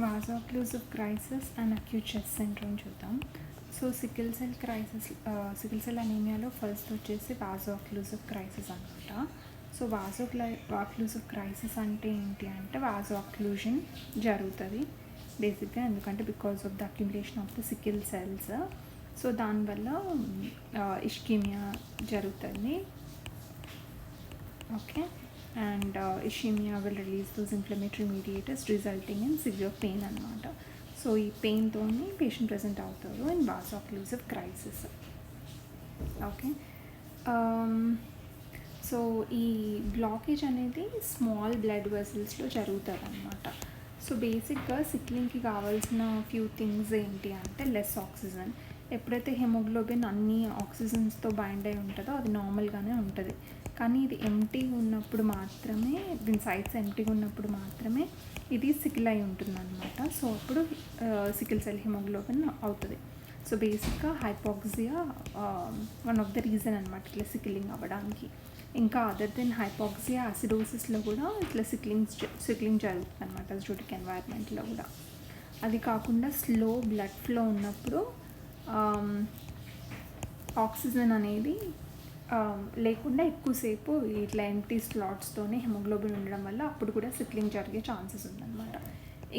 వాసోక్లూసివ్ crisis and acute chest syndrome చూద్దాం. So sickle cell అనీమియాలో first వచ్చేసి వాసోక్లూసివ్ క్రైసిస్ అనమాట. సో వాసోక్లూసివ్ క్రైసిస్ అంటే ఏంటి అంటే వాసో అక్లూజన్ జరుగుతుంది బేసిక్గా, ఎందుకంటే because of the accumulation of the sickle cells. So దానివల్ల ఇష్కీమియా జరుగుతుంది. Okay, and ischemia will release those inflammatory mediators resulting in severe pain అనమాట. సో ఈ పెయిన్తోని పేషెంట్ ప్రజెంట్ అవుతారు ఇన్ వాసోక్లూసివ్ క్రైసిస్. ఓకే, సో ఈ blockage అనేది స్మాల్ బ్లడ్ వెసల్స్లో జరుగుతుంది అనమాట. So బేసిక్గా సిక్లింగ్కి కావాల్సిన ఫ్యూ థింగ్స్ ఏంటి అంటే లెస్ ఆక్సిజన్. ఎప్పుడైతే హెమోగ్లోబిన్ అన్ని ఆక్సిజన్స్తో బైండ్ అయి ఉంటుందో అది నార్మల్గానే ఉంటుంది, కానీ ఇది ఎంటీగా ఉన్నప్పుడు మాత్రమే, దీని సైడ్స్ ఎంటీగా ఉన్నప్పుడు మాత్రమే ఇది సికిల్ అయి ఉంటుంది అనమాట. సో అప్పుడు సికిల్ సెల్ హిమోగ్లోబిన్ అవుతుంది. సో బేసిక్గా hypoxia one of the reason అనమాట ఇట్లా సికిలింగ్ అవ్వడానికి. ఇంకా అదర్ దెన్ హైపాక్సియా యాసిడోసిస్లో కూడా ఇట్లా సిక్లింగ్ జరుగుతుంది అనమాట, అసిడోటిక్ ఎన్వైర్న్మెంట్లో కూడా. అది కాకుండా స్లో బ్లడ్ ఫ్లో ఉన్నప్పుడు ఆక్సిజన్ అనేది లేకుండా ఎక్కువసేపు ఇట్లా ఎంటీ స్లాట్స్తోనే హెమోగ్లోబిన్ ఉండడం వల్ల అప్పుడు కూడా సిక్లింగ్ జరిగే ఛాన్సెస్ ఉందన్నమాట.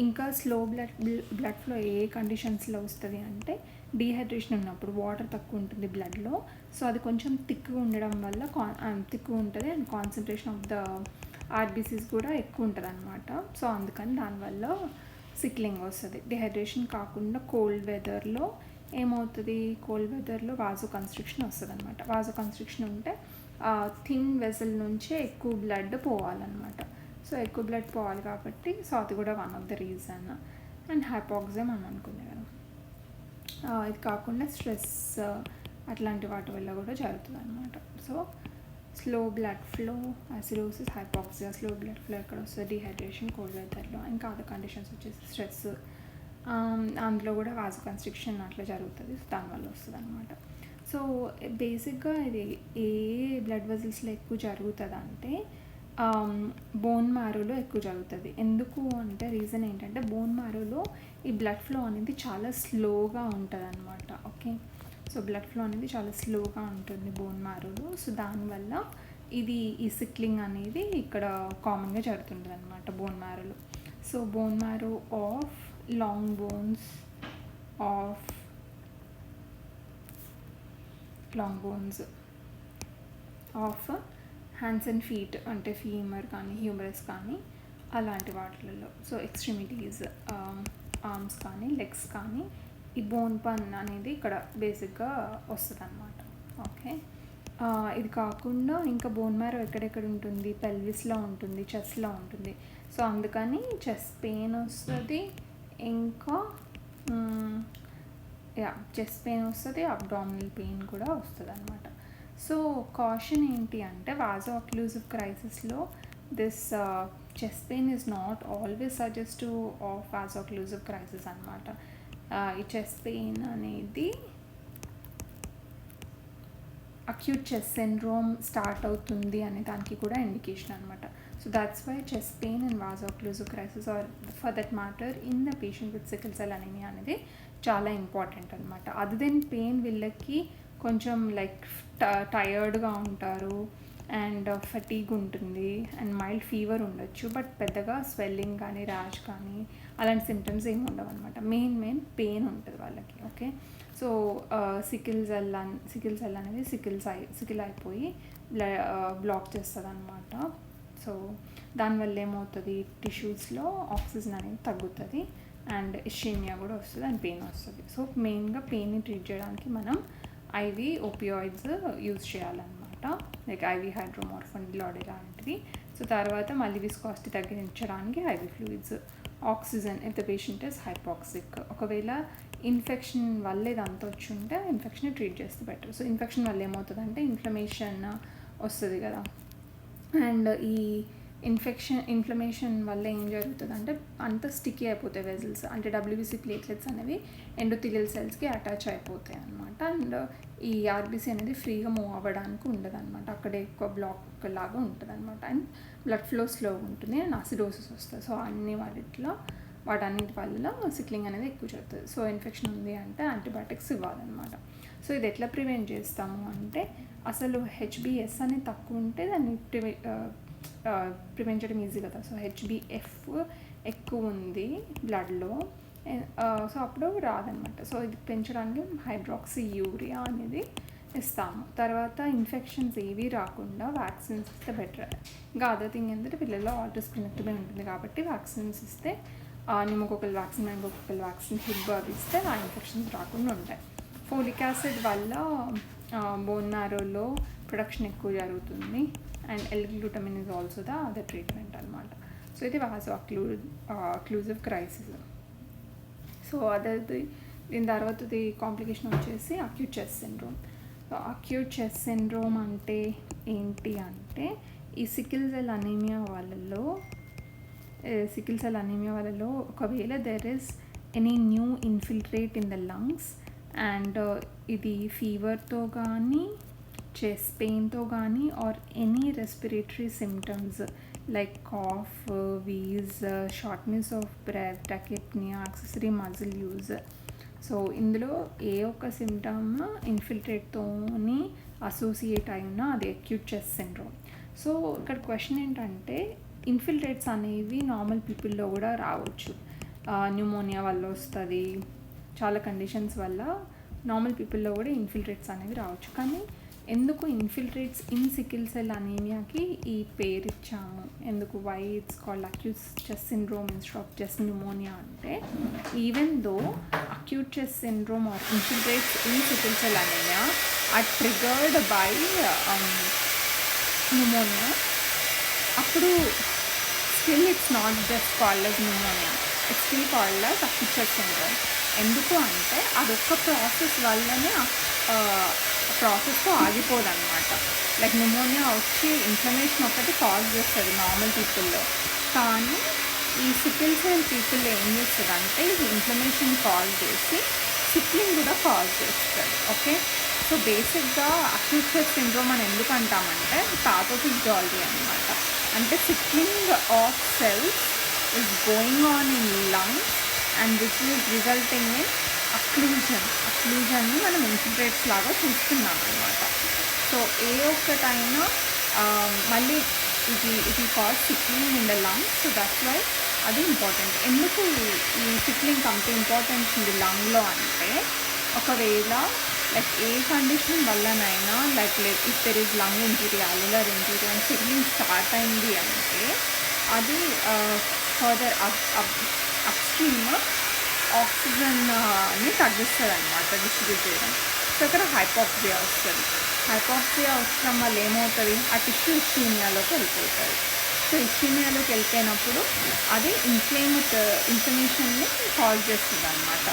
ఇంకా స్లో బ్లడ్ ఫ్లో ఏ కండిషన్స్లో వస్తుంది అంటే డీహైడ్రేషన్ ఉన్నప్పుడు వాటర్ తక్కువ ఉంటుంది బ్లడ్లో. సో అది కొంచెం థిక్గా ఉండడం వల్ల థిక్గా ఉంటుంది and concentration of the RBCs కూడా ఎక్కువ ఉంటుంది అనమాట. సో అందుకని దానివల్ల సిక్లింగ్ వస్తుంది. డిహైడ్రేషన్ కాకుండా కోల్డ్ వెదర్లో ఏమవుతుంది, కోల్డ్ వెదర్లో వాజో కన్స్ట్రిక్షన్ వస్తుంది అనమాట. వాజో కన్స్ట్రిక్షన్ ఉంటే థిన్ వెసల్ నుంచే ఎక్కువ బ్లడ్ పోవాలన్నమాట. సో ఎక్కువ బ్లడ్ పోవాలి కాబట్టి సో అది కూడా one of the reason. And hypoxaemia అని అనుకునే కదా. ఇది కాకుండా స్ట్రెస్ అట్లాంటి వాటి వల్ల కూడా జరుగుతుంది అనమాట. So slow blood flow, acidosis, hypoxia, slow blood flow ఎక్కడ వస్తుంది, డిహైడ్రేషన్, కోల్డ్ వెదర్లో. ఇంకా అదర్ కండిషన్స్ వచ్చేసి స్ట్రెస్, అందులో కూడా వాజో కన్స్ట్రిక్షన్ అట్లా జరుగుతుంది. సో దానివల్ల వస్తుంది అనమాట. సో బేసిక్గా ఇది ఏ బ్లడ్ వెజల్స్లో ఎక్కువ జరుగుతుంది అంటే బోన్ మ్యారోలో ఎక్కువ జరుగుతుంది. ఎందుకు అంటే రీజన్ ఏంటంటే బోన్ మ్యారోలో ఈ బ్లడ్ ఫ్లో అనేది చాలా స్లోగా ఉంటుంది అనమాట. ఓకే, సో బ్లడ్ ఫ్లో అనేది చాలా స్లోగా ఉంటుంది బోన్ మ్యారోలో. సో దానివల్ల ఈ సిక్లింగ్ అనేది ఇక్కడ కామన్గా జరుగుతుంటుంది అనమాట బోన్ మ్యారోలో. So bone marrow of long bones of hands and feet, అంటే ఫీమర్ కానీ హ్యూమరస్ కానీ అలాంటి వాటిలలో. సో ఎక్స్ట్రిమిటీస్, ఆర్మ్స్ కానీ లెగ్స్ కానీ ఈ బోన్ పన్ అనేది ఇక్కడ బేసిక్గా వస్తుంది అనమాట. ఓకే, ఇది కాకుండా ఇంకా బోన్ మ్యారో ఎక్కడెక్కడ ఉంటుంది, పెల్విస్లో ఉంటుంది, చెస్ట్లో ఉంటుంది. సో అందుకని చెస్ట్ పెయిన్ వస్తుంది, ఇంకా చెస్ట్ పెయిన్ వస్తుంది, అబ్డామినల్ పెయిన్ కూడా వస్తుంది అనమాట. సో కాషన్ ఏంటి అంటే వాజో అక్లూసివ్ క్రైసిస్లో this chest pain is not always suggestive of vaso occlusive crisis అనమాట. ఈ చెస్ట్ పెయిన్ అనేది అక్యూట్ చెస్ట్ సిండ్రోమ్ స్టార్ట్ అవుతుంది అనే దానికి కూడా ఇండికేషన్ అనమాట. So that's why chest pain and vasoocclusive crisis are for that matter in the patient with sickle cell anaemia అనేది చాలా ఇంపార్టెంట్ అనమాట. అదర్ దెన్ పెయిన్ వీళ్ళకి కొంచెం లైక్ టయర్డ్గా ఉంటారు అండ్ ఫటీగ్ ఉంటుంది అండ్ మైల్డ్ ఫీవర్ ఉండొచ్చు, బట్ పెద్దగా స్వెల్లింగ్ కానీ ర్యాష్ కానీ అలాంటి సిమ్టమ్స్ ఏమి ఉండవు అనమాట. మెయిన్ పెయిన్ ఉంటుంది వాళ్ళకి. ఓకే, సో సికిల్ సెల్ అనేది సికిల్ అయిపోయి బ్లాక్ చేస్తుంది అనమాట. సో దానివల్ల ఏమవుతుంది, టిష్యూస్లో ఆక్సిజన్ అనేది తగ్గుతుంది అండ్ ఇష్కీమియా కూడా వస్తుంది అండ్ పెయిన్ వస్తుంది. సో మెయిన్గా పెయిన్ని ట్రీట్ చేయడానికి మనం ఐవి ఓపియాయిడ్స్ యూజ్ చేయాలన్నమాట, లైక్ ఐవి హైడ్రోమార్ఫోన్, డిలాడే లాంటివి. సో తర్వాత మళ్ళీ విస్కాసిటీ తగ్గించడానికి IV fluids, oxygen if the patient is hypoxic. ఒకవేళ ఇన్ఫెక్షన్ వల్ల ఇదంతా వచ్చి ఉంటే ఇన్ఫెక్షన్ ట్రీట్ చేస్తే బెటర్. సో ఇన్ఫెక్షన్ వల్ల ఏమవుతుందంటే ఇన్ఫ్లమేషన్ వస్తుంది కదా, అండ్ ఈ ఇన్ఫ్లమేషన్ వల్ల ఏం జరుగుతుంది అంటే అంత స్టిక్కీ అయిపోతాయి వెజల్స్, అంటే డబ్ల్యూబీసీ ప్లేట్లెట్స్ అనేవి ఎండోథీలియల్ సెల్స్కి అటాచ్ అయిపోతాయి అనమాట. అండ్ ఈ ఆర్బీసీ అనేది ఫ్రీగా మూవ్ అవ్వడానికి ఉండదు అనమాట, అక్కడే ఎక్కువ బ్లాక్ లాగా ఉంటుంది అనమాట. అండ్ బ్లడ్ ఫ్లో స్లో ఉంటుంది అండ్ అసిడోసిస్ వస్తుంది. సో అన్ని వాటిలో వాటన్నిటి వల్ల సిక్లింగ్ అనేది ఎక్కువ జరుగుతుంది. సో ఇన్ఫెక్షన్ ఉంది అంటే యాంటీబయాటిక్స్ ఇవ్వాలన్నమాట. సో ఇది ఎట్లా ప్రివెంట్ చేస్తాము అంటే అసలు హెచ్బిఎస్ అనేది తక్కువ ఉంటే దాన్ని ప్రివెంట్ చేయడం ఈజీ కదా. సో హెచ్బిఎఫ్ ఎక్కువ ఉంది బ్లడ్లో, సో అప్పుడు రాదనమాట. సో ఇది పెంచడానికి హైడ్రాక్సీ యూరియా అనేది ఇస్తాము. తర్వాత ఇన్ఫెక్షన్స్ ఏవి రాకుండా వ్యాక్సిన్స్ ఇస్తే బెటర్. ఇంకా అదర్ థింగ్ ఏంటంటే పిల్లల్లో ఆటోస్పినెక్టమీ ఉంటుంది కాబట్టి వ్యాక్సిన్స్ ఇస్తే pneumococcal vaccine, meningococcal vaccine, Hib అవి ఇస్తే ఆ ఇన్ఫెక్షన్స్ రాకుండా ఉంటాయి. ఫోలిక్ యాసిడ్ వల్ల బోన్ మ్యారోలో ప్రొడక్షన్ ఎక్కువ జరుగుతుంది. And L glutamine is also the other treatment అనమాట. సో ఇది వాజో అక్లూజివ్ క్రైసిస్. సో అదర్ది దీని తర్వాతది కాంప్లికేషన్ వచ్చేసి acute chest syndrome. So acute chest syndrome అంటే ఏంటి అంటే ఈ సికిల్ సెల్ అనీమియా వాళ్ళలో ఒకవేళ there is any new infiltrate in the lungs and ఇది ఫీవర్తో కానీ చెస్ట్ పెయిన్తో కానీ or any respiratory symptoms like cough, wheeze, shortness of breath, tachypnoea, accessory muscle use. So ఇందులో ఏ ఒక్క సిమ్టమ్ ఇన్ఫిల్ట్రేట్తోని అసోసియేట్ అయినా అది అక్యూట్ చెస్ట్ సిండ్రోమ్. సో ఇక్కడ క్వశ్చన్ ఏంటంటే ఇన్ఫిల్ట్రేట్స్ అనేవి నార్మల్ పీపుల్లో కూడా రావచ్చు. న్యూమోనియా వల్ల వస్తుంది, చాలా కండిషన్స్ వల్ల నార్మల్ పీపుల్లో కూడా ఇన్ఫిల్ట్రేట్స్ అనేవి రావచ్చు. కానీ ఎందుకు ఇన్ఫిల్ట్రేట్స్ ఇన్ సికిల్ సెల్ అనీమియాకి ఈ పేరు ఇచ్చాము, ఎందుకు why it's called acute chest syndrome instead of chest pneumonia అంటే even though acute chest syndrome are infiltrates in sickle cell anaemia are triggered by pneumonia, అప్పుడు still it's not just called as pneumonia, it's still called as acute chest syndrome. ఎందుకు అంటే అదొక్క process వల్లనే ప్రాసెస్తో ఆగిపోదన్నమాట. Like pneumonia వచ్చి inflammation ఒకటి cause చేస్తుంది నార్మల్ పీపుల్లో, కానీ ఈ సికిల్ సెల్ పీపుల్లో ఏం చేస్తుందంటే ఇది ఇన్ఫ్లమేషన్ కాజ్ చేసి సిక్లింగ్ కూడా కాజ్ చేస్తుంది. ఓకే, సో బేసిక్గా అక్యూట్ చెస్ట్ సిండ్రోమ్ అని ఎందుకు అంటామంటే పాథోఫిజియాలజీ అనమాట. అంటే sickling of cells is going on in lungs and which is resulting in అక్లూజన్ని మనం ఇన్ఫిల్ట్రేట్స్ లాగా చూస్తున్నాం అనమాట. సో ఏ ఒక్కటైనా మళ్ళీ ఇది cause sickling in the lungs. So that's why అది ఇంపార్టెంట్. ఎందుకు ఈ సిక్లింగ్ అంత ఇంపార్టెన్స్ ఉంది లంగ్లో అంటే ఒకవేళ లైక్ ఏ కండిషన్ వల్లనైనా like if there is lung injury, alveolar injury and sickling start అయింది అంటే అది ఫర్దర్ అప్స్ట్రీమ్ ఆక్సిజన్ని తగ్గిస్తుంది అనమాట, డిస్ట్రిబ్యూట్ చేయడం. సో ఇక్కడ హైపాక్సియా వస్తుంది. హైపాక్సియా వచ్చడం వల్ల ఏమవుతుంది, ఆ టిష్యూ ఇష్యూమియాలోకి వెళ్ళిపోతుంది. సో ఇష్యూమియాలోకి వెళ్ళిపోయినప్పుడు అది ఇన్ఫ్లమేషన్ని కాజ్ చేస్తుంది అనమాట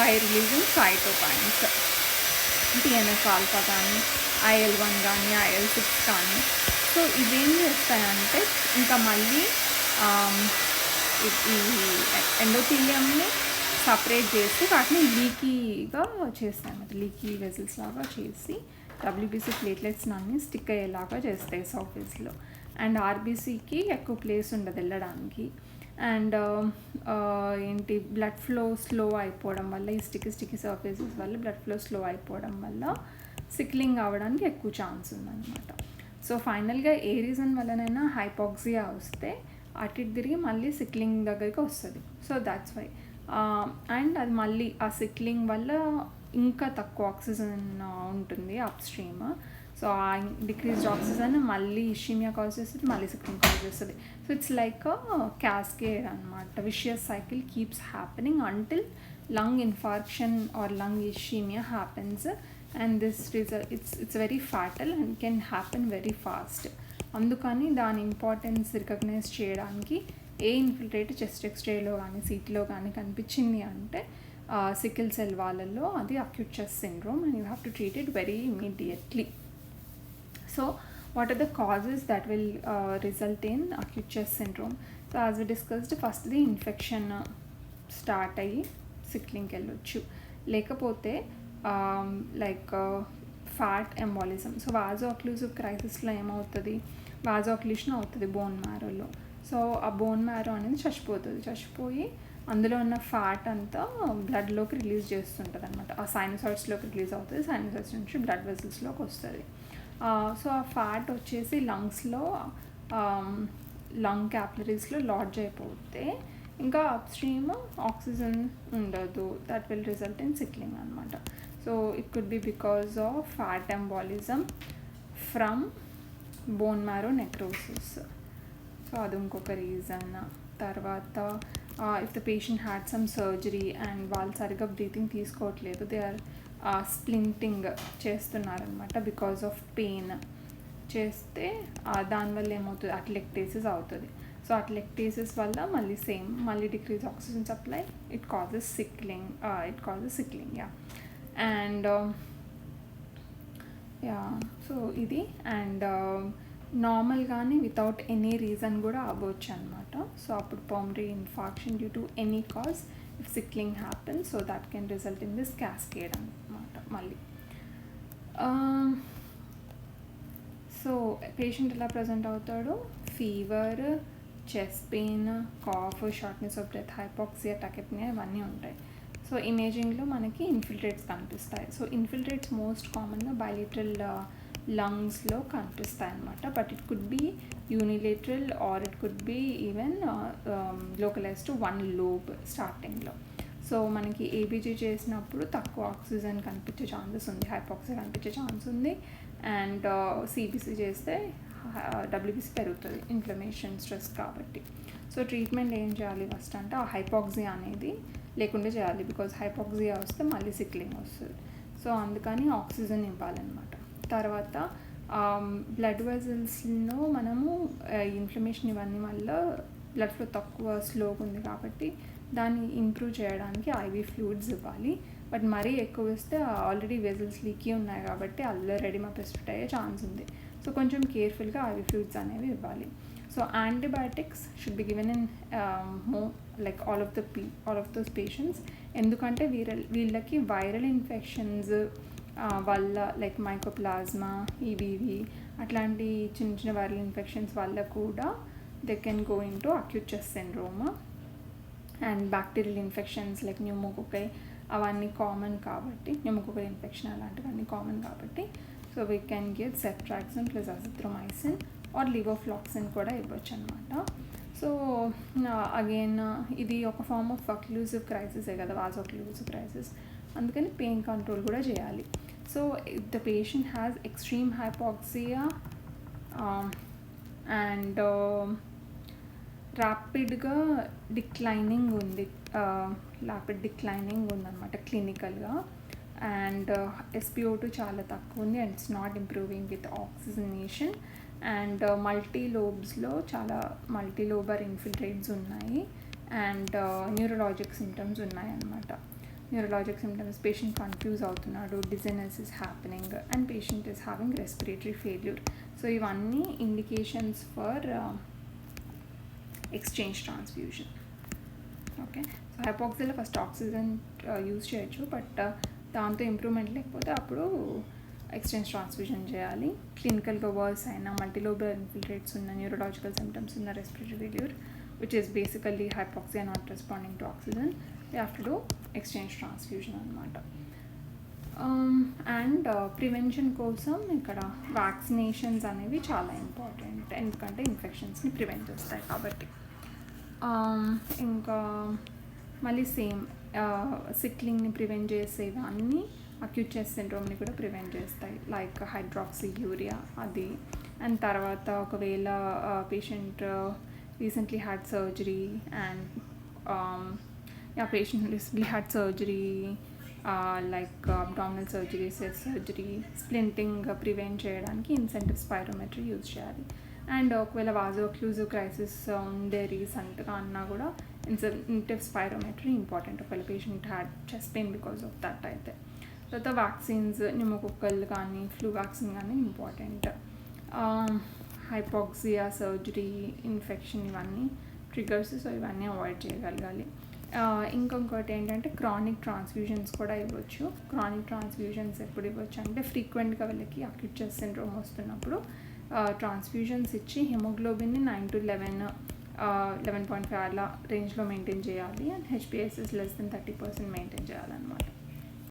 by releasing cytokines, TNF alpha కానీ, IL-1 కానీ, IL-6 కానీ. సో ఇవేం చేస్తాయంటే ఇంకా మళ్ళీ ఈ ఎండోథీలియంని సపరేట్ చేసి వాటిని లీకీగా చేస్తాయి అన్నమాట. లీకీ వెజల్స్ లాగా చేసి WBC ప్లేట్లెట్స్ అన్నీ స్టిక్ అయ్యేలాగా చేస్తాయి సర్ఫేస్లో. అండ్ RBCకి ఎక్కువ ప్లేస్ ఉండదు వెళ్ళడానికి. అండ్ ఏంటి బ్లడ్ ఫ్లో స్లో అయిపోవడం వల్ల ఈ స్టిక్కీ సర్ఫేసెస్ వల్ల బ్లడ్ ఫ్లో స్లో అయిపోవడం వల్ల సిక్లింగ్ అవ్వడానికి ఎక్కువ ఛాన్స్ ఉందన్నమాట. సో ఫైనల్గా ఏ రీజన్ వల్లనైనా హైపాక్సియా వస్తే అటు తిరిగి మళ్ళీ సిక్లింగ్ దగ్గరికి వస్తుంది. So that's why. అండ్ అది మళ్ళీ ఆ సిక్లింగ్ వల్ల ఇంకా తక్కువ ఆక్సిజన్ ఉంటుంది అప్స్ట్రీమ్. సో ఆ డిక్రీజ్డ్ ఆక్సిజన్ మళ్ళీ ఇష్యూమియా కాజ్ చేస్తుంది, మళ్ళీ సిక్లింగ్ కాజ్ చేస్తుంది. సో ఇట్స్ లైక్ క్యాస్కేడ్ అనమాట. Vicious cycle keeps happening until lung infarction or lung ischemia happens, and this result it's very fatal and can happen very fast. అందుకని దాని importance recognise చేయడానికి ఏ infiltrate chest ఎక్స్రేలో కానీ సీట్లో కానీ కనిపించింది అంటే సికిల్ సెల్ వాళ్ళల్లో అది acute chest syndrome and you have to treat it very immediately. So what are the causes that will result in acute chest syndrome? So as we discussed, first the infection start అయ్యి సిక్లింగ్కి వెళ్ళొచ్చు, లేకపోతే like fat embolism. So వాజో అక్లూజివ్ క్రైసిస్లో ఏమవుతుంది, వాజో occlusion అవుతుంది bone మ్యారోలో. So ఆ bone marrow అనేది చచ్చిపోయి అందులో ఉన్న ఫ్యాట్ అంతా బ్లడ్లోకి రిలీజ్ చేస్తుంటుంది అనమాట. ఆ సైనసాయిడ్స్లోకి రిలీజ్ అవుతుంది, సైనసాయిడ్స్ నుంచి బ్లడ్ వెసల్స్లోకి వస్తుంది. సో ఆ ఫ్యాట్ వచ్చేసి లంగ్స్లో లంగ్ క్యాపిలరీస్లో లాడ్జ్ అయిపోతే ఇంకా అప్స్ట్రీమ్ ఆక్సిజన్ ఉండదు. That will result in sickling అనమాట. So it could be because of fat embolism from bone marrow necrosis. So అది ఇంకొక రీజన్. తర్వాత if the patient had some surgery and వాళ్ళు సరిగ్గా బ్రీతింగ్ తీసుకోవట్లేదు, దే ఆర్ స్ప్లింటింగ్ చేస్తున్నారనమాట because of pain చేస్తే దానివల్ల ఏమవుతుంది, అట్లెక్టేసిస్ అవుతుంది. సో అట్లెక్టేసిస్ వల్ల మళ్ళీ decrease oxygen supply, it causes sickling. And so ఇది అండ్ నార్మల్గానే వితౌట్ ఎనీ రీజన్ కూడా అవ్వచ్చు అనమాట. సో అప్పుడు pulmonary infarction due to any cause if sickling happens, so that can result in this cascade అనమాట. మళ్ళీ సో పేషెంట్ ఎలా present అవుతాడు, fever, chest pain, cough, shortness of breath, hypoxia, tachypnoea ఇవన్నీ ఉంటాయి. సో ఇమేజింగ్లో మనకి ఇన్ఫిల్ట్రేట్స్ కనిపిస్తాయి. సో ఇన్ఫిల్ట్రేట్స్ మోస్ట్ కామన్గా బైలేటరల్ లంగ్స్లో కనిపిస్తాయి అన్నమాట. But it could be unilateral or it could be even localised to one lobe స్టార్టింగ్లో. సో మనకి ఏబీజీ చేసినప్పుడు తక్కువ ఆక్సిజన్ కనిపించే ఛాన్సెస్ ఉంది, హైపాక్సియా కనిపించే ఛాన్స్ ఉంది. అండ్ సిబిసి చేస్తే డబ్ల్యూబీసీ పెరుగుతుంది, ఇన్ఫ్లమేషన్, స్ట్రెస్ కాబట్టి. సో ట్రీట్మెంట్ ఏం చేయాలి ఫస్ట్ అంటే ఆ హైపాక్సియా అనేది లేకుండా చేయాలి, బికాజ్ హైపాక్సియా వస్తే మళ్ళీ సిక్లింగ్ వస్తుంది. సో అందుకని ఆక్సిజన్ ఇవ్వాలన్నమాట. తర్వాత బ్లడ్ వెజల్స్లో మనము ఇన్ఫ్లమేషన్ ఇవన్నీ వల్ల బ్లడ్ ఫ్లో తక్కువ స్లోగా ఉంది కాబట్టి దాన్ని ఇంప్రూవ్ చేయడానికి ఐవీ ఫ్లూయిడ్స్ ఇవ్వాలి. బట్ మరీ ఎక్కువ ఇస్తే ఆల్రెడీ వెజల్స్ లీకీ ఉన్నాయి కాబట్టి రెడిమా ప్రెసిపిటేట్ అయ్యే ఛాన్స్ ఉంది. సో కొంచెం కేర్ఫుల్గా ఐవీ ఫ్లూయిడ్స్ అనేవి ఇవ్వాలి. So antibiotics should be given in like all of those patients. ఎందుకంటే వీళ్ళకి వైరల్ ఇన్ఫెక్షన్స్ వల్ల లైక్ మైకోప్లాజ్మా, ఈబీవీ అట్లాంటి చిన్న వైరల్ ఇన్ఫెక్షన్స్ వల్ల కూడా they can go into acute chest syndrome. And bacterial infections like pneumococci అవన్నీ common కాబట్టి, pneumococcal infection అలాంటివన్నీ కామన్ కాబట్టి so we can give ceftriaxone plus azithromycin are లివోఫ్లాక్సిన్ కూడా ఇవ్వచ్చు అనమాట. సో అగైన్ ఇది ఒక ఫార్మ్ ఆఫ్ అక్లూజివ్ క్రైసిసే కదా, వాజోక్లూజివ్ క్రైసిస్, అందుకని పెయిన్ కంట్రోల్ కూడా చేయాలి. So if the patient has extreme hypoxia and ర్యాపిడ్గా డిక్లైనింగ్ ఉందన్నమాట క్లినికల్గా, అండ్ SpO2 చాలా తక్కువ ఉంది and it's not improving with oxygenation, and మల్టీలోబ్స్లో చాలా మల్టీలోబర్ ఇన్ఫిల్ట్రేట్స్ ఉన్నాయి, అండ్ న్యూరలాజిక్ సిమ్టమ్స్ ఉన్నాయన్నమాట. న్యూరలాజిక్ సిమ్టమ్స్, పేషెంట్ కన్ఫ్యూజ్ అవుతున్నాడు, dizziness is happening and patient is having respiratory failure. So ఇవన్నీ indications for exchange transfusion. Okay, so హైపాక్సియాలో first oxygen use చేయొచ్చు, but దాంతో improvement లేకపోతే అప్పుడు ఎక్స్చేంజ్ ట్రాన్స్ఫ్యూజన్ చేయాలి. క్లినికల్గా వర్స్ అయినా మల్టీలోబర్ ఇన్ఫిల్ట్రేట్స్ ఉన్న, న్యూరలాజికల్ సిమ్టమ్స్ ఉన్న, respiratory failure which is basically hypoxia not responding to oxygen, they have to do exchange transfusion అనమాట. అండ్ ప్రివెన్షన్ కోసం ఇక్కడ వ్యాక్సినేషన్స్ అనేవి చాలా ఇంపార్టెంట్, ఎందుకంటే ఇన్ఫెక్షన్స్ని ప్రివెంట్ చేస్తాయి కాబట్టి. ఇంకా మళ్ళీ సేమ్ సిక్లింగ్ని ప్రివెంట్ చేసేవి అన్నీ అక్యూట్ చెస్ట్ సిండ్రోమ్ని కూడా ప్రివెంట్ చేస్తాయి, లైక్ హైడ్రాక్సీయూరియా అది. అండ్ తర్వాత ఒకవేళ patient recently had surgery and patient recently had surgery like abdominal surgery, chest surgery, splinting prevent చేయడానికి ఇన్సెంటివ్ స్పైరోమెట్రీ యూజ్ చేయాలి. అండ్ ఒకవేళ వాజోక్లూజివ్ క్రైసిస్ ఉండే రీసెంట్గా అన్నా కూడా ఇన్సెంటివ్ స్పైరోమెట్రీ ఇంపార్టెంట్ ఒకవేళ patient had chest pain because of that అయితే. తర్వాత వ్యాక్సిన్స్, న్యూమోకోకల్ కానీ ఫ్లూ వ్యాక్సిన్ కానీ ఇంపార్టెంట్. హైపాక్సియా, సర్జరీ, ఇన్ఫెక్షన్ ఇవన్నీ ట్రిగర్స్, సో ఇవన్నీ అవాయిడ్ చేయగలగాలి. ఇంకొకటి ఏంటంటే క్రానిక్ ట్రాన్స్ఫ్యూజన్స్ కూడా ఇవ్వచ్చు. క్రానిక్ ట్రాన్స్ఫ్యూజన్స్ ఎప్పుడు ఇవ్వచ్చు అంటే ఫ్రీక్వెంట్గా వీళ్ళకి అక్యూట్ చెస్ట్ సిండ్రోమ్ వస్తున్నప్పుడు ట్రాన్స్ఫ్యూజన్స్ ఇచ్చి హిమోగ్లోబిన్ని 9 to 11 11.5 అలా రేంజ్లో మెయింటైన్ చేయాలి. And HPSS less than 30% maintain